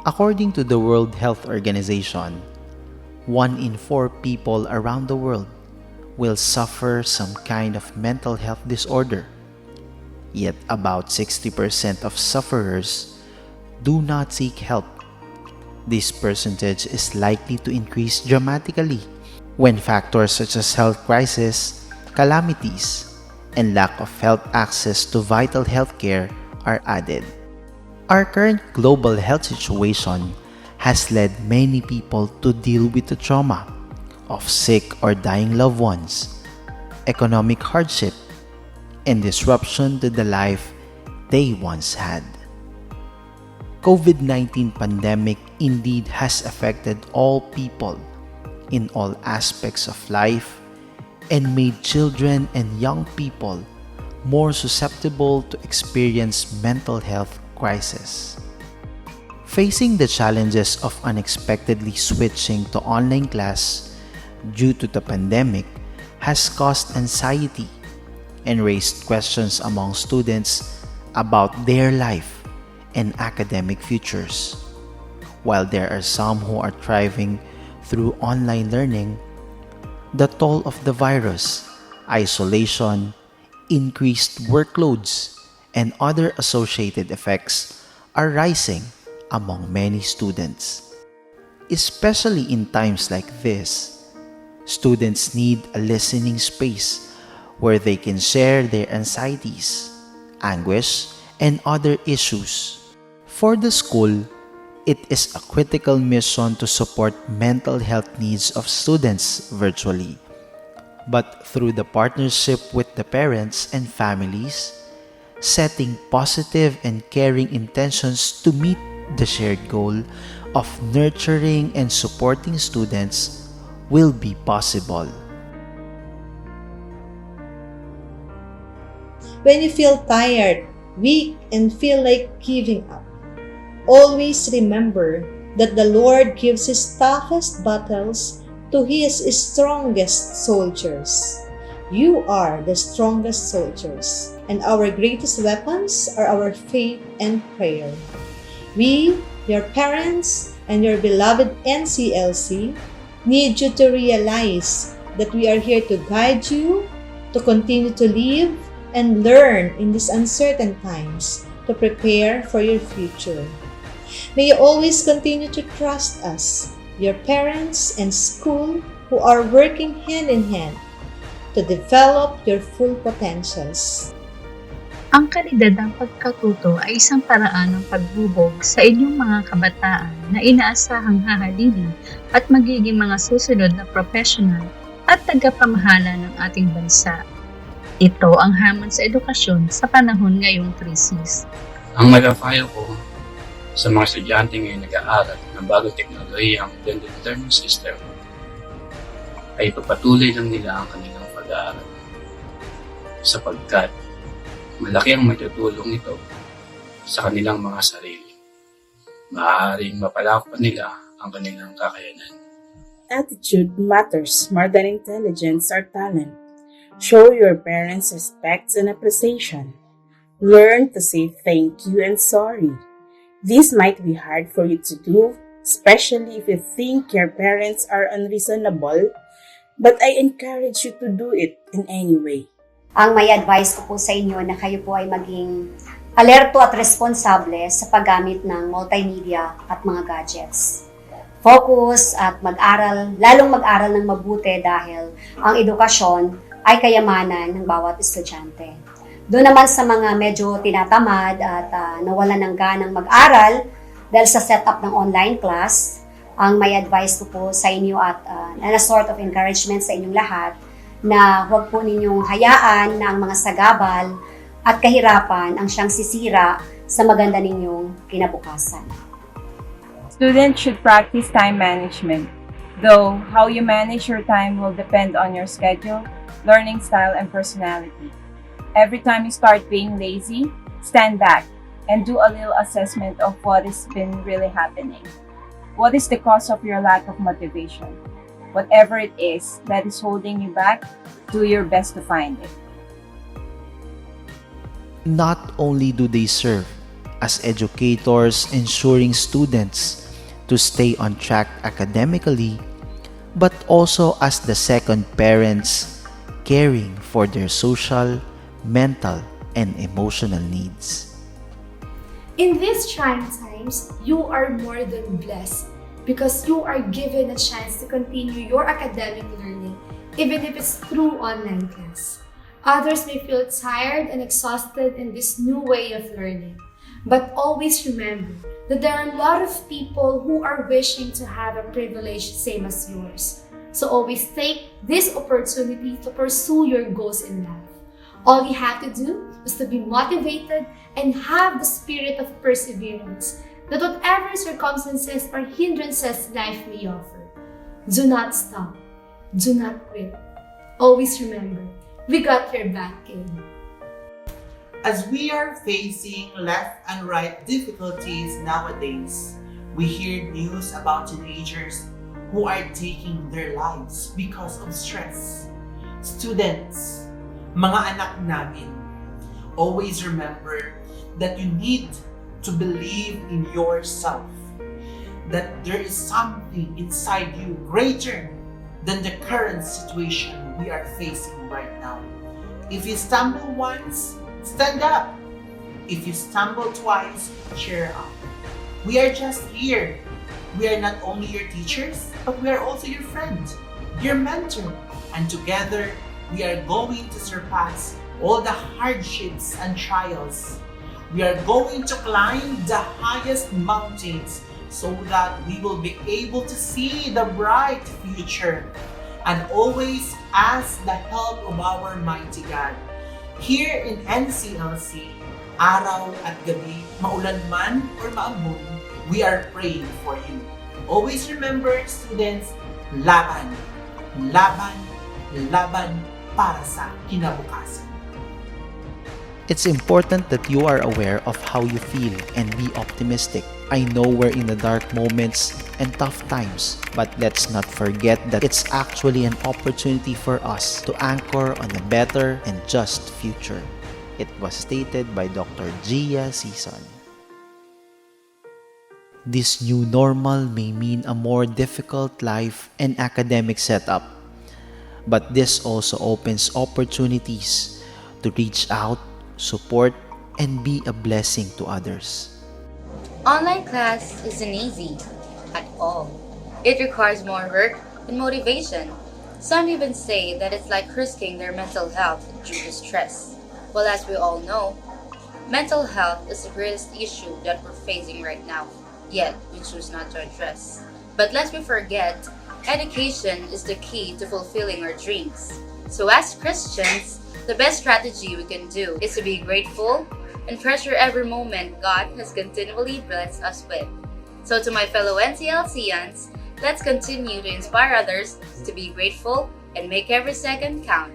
According to the World Health Organization, 1 in 4 people around the world will suffer some kind of mental health disorder. Yet about 60% of sufferers do not seek help. This percentage is likely to increase dramatically when factors such as health crisis, calamities, and lack of health access to vital health care are added. Our current global health situation has led many people to deal with the trauma of sick or dying loved ones, economic hardship, and disruption to the life they once had. COVID-19 pandemic indeed has affected all people in all aspects of life and made children and young people more susceptible to experience mental health crisis. Facing the challenges of unexpectedly switching to online class due to the pandemic has caused anxiety and raised questions among students about their life and academic futures. While there are some who are thriving through online learning, the toll of the virus, isolation, increased workloads, and other associated effects are rising among many students. Especially in times like this, students need a listening space where they can share their anxieties, anguish, and other issues. For the school, it is a critical mission to support mental health needs of students virtually. But through the partnership with the parents and families, setting positive and caring intentions to meet the shared goal of nurturing and supporting students will be possible. When you feel tired, weak, and feel like giving up, always remember that the Lord gives His toughest battles to His strongest soldiers. You are the strongest soldiers, and our greatest weapons are our faith and prayer. We, your parents, and your beloved NCLC, need you to realize that we are here to guide you, to continue to live and learn in these uncertain times, to prepare for your future. May you always continue to trust us, your parents and school, who are working hand in hand to develop your full potentials. Ang kalidad ng pagkatuto ay isang paraan ng pagbubog sa inyong mga kabataan na inaasahang hahalili at magiging mga susunod na professional at tagapamahala ng ating bansa. Ito ang hamon sa edukasyon sa panahon ngayong krisis. Ang malapayo ko sa mga estudyante ngayon nag-aaral ng bagong teknolohiyang blended learning system ay ipagpatuloy lang nila ang kanilang pag-aaral sapagkat malaki ang matutulong ito sa kanilang mga sarili. Maaaring mapalawak pa nila ang kanilang kakayanan. Attitude matters more than intelligence or talent. Show your parents respect and appreciation. Learn to say thank you and sorry. This might be hard for you to do, especially if you think your parents are unreasonable, but I encourage you to do it in any way. Ang may advice ko po sa inyo na kayo po ay maging alerto at responsable sa paggamit ng multimedia at mga gadgets. Focus at mag-aral, lalong mag-aral ng mabuti dahil ang edukasyon ay kayamanan ng bawat estudyante. Doon naman sa mga medyo tinatamad at nawalan ng ganang mag-aral dahil sa setup ng online class, ang may advice ko po sa inyo at a sort of encouragement sa inyong lahat na huwag po ninyong hayaan na ang mga sagabal at kahirapan ang siyang sisira sa maganda ninyong kinabukasan. Students should practice time management, though how you manage your time will depend on your schedule, learning style, and personality. Every time you start being lazy, stand back and do a little assessment of what has been really happening. What is the cause of your lack of motivation? Whatever it is that is holding you back, do your best to find it. Not only do they serve as educators ensuring students to stay on track academically, but also as the second parents caring for their social, mental, and emotional needs. In these trying times, you are more than blessed because you are given a chance to continue your academic learning, even if it's through online class. Others may feel tired and exhausted in this new way of learning, but always remember that there are a lot of people who are wishing to have a privilege same as yours. So always take this opportunity to pursue your goals in life. All you have to do is to be motivated and have the spirit of perseverance, that whatever circumstances or hindrances life may offer, do not stop, do not quit. Always remember, we got your back, kid. As we are facing left and right difficulties nowadays, we hear news about teenagers who are taking their lives because of stress. Students, mga anak namin, always remember that you need to believe in yourself, that there is something inside you greater than the current situation we are facing right now. If you stumble once, stand up. If you stumble twice, cheer up. We are just here. We are not only your teachers, but we are also your friend, your mentor. And together, we are going to surpass all the hardships and trials. We are going to climb the highest mountains so that we will be able to see the bright future and always ask the help of our mighty God. Here in NCLC, araw at gabi, maulan man or maambon, we are praying for you. Always remember, students, laban, laban, laban para sa kinabukasan. It's important that you are aware of how you feel and be optimistic. I know we're in the dark moments and tough times, but let's not forget that it's actually an opportunity for us to anchor on a better and just future. It was stated by Dr. 𝗧𝗢𝗓𝗧𝗔𝗡. This new normal may mean a more difficult life and academic setup, but this also opens opportunities to reach out, support, and be a blessing to others. Online class isn't easy at all. It requires more work and motivation. Some even say that it's like risking their mental health due to stress. Well, as we all know, mental health is the greatest issue that we're facing right now, yet we choose not to address. But lest we forget, education is the key to fulfilling our dreams. So as Christians, the best strategy we can do is to be grateful and treasure every moment God has continually blessed us with. So to my fellow NCLCians, let's continue to inspire others to be grateful and make every second count.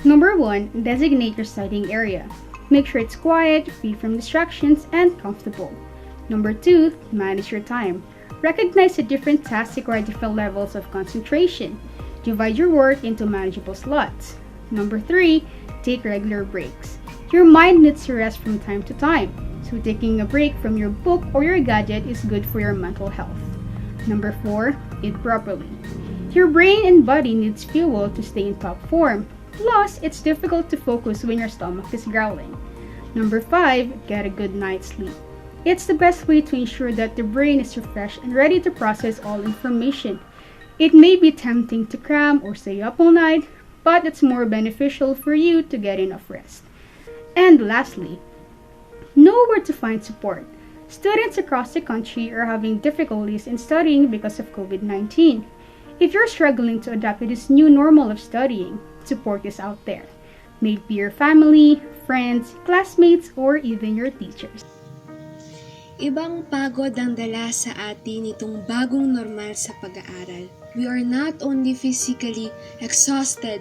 Number 1, designate your studying area. Make sure it's quiet, free from distractions, and comfortable. Number 2, manage your time. Recognize that different tasks require different levels of concentration. Divide your work into manageable slots. Number 3, take regular breaks. Your mind needs to rest from time to time, so taking a break from your book or your gadget is good for your mental health. Number 4, eat properly. Your brain and body needs fuel to stay in top form. Plus, it's difficult to focus when your stomach is growling. Number 5, get a good night's sleep. It's the best way to ensure that the brain is refreshed and ready to process all information. It may be tempting to cram or stay up all night, but it's more beneficial for you to get enough rest. And lastly, know where to find support. Students across the country are having difficulties in studying because of COVID-19. If you're struggling to adapt to this new normal of studying, support is out there. May it be your family, friends, classmates, or even your teachers. Ibang pagod ang dala sa atin itong bagong normal sa pag-aaral. We are not only physically exhausted,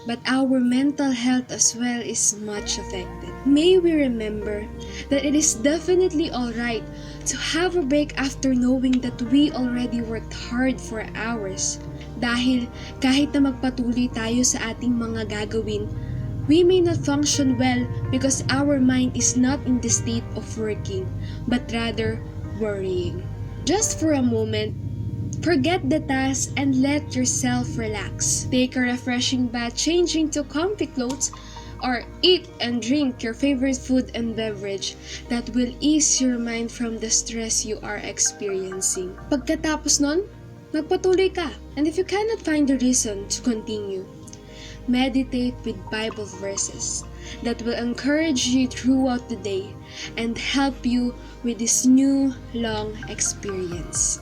but our mental health as well is much affected. May we remember that it is definitely alright to have a break after knowing that we already worked hard for hours. Dahil kahit na magpatuloy tayo sa ating mga gagawin, We may not function well because our mind is not in the state of working, but rather worrying. Just for a moment, forget the task and let yourself relax. Take a refreshing bath, changing to comfy clothes, or eat and drink your favorite food and beverage that will ease your mind from the stress you are experiencing. Pagkatapos nun, magpatuloy ka. And if you cannot find a reason to continue, meditate with Bible verses that will encourage you throughout the day and help you with this new, long experience.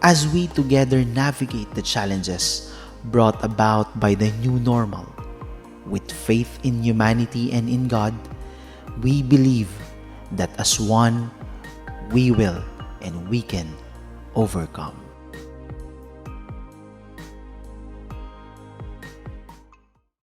As we together navigate the challenges brought about by the new normal, with faith in humanity and in God, we believe that as one, we will and we can overcome.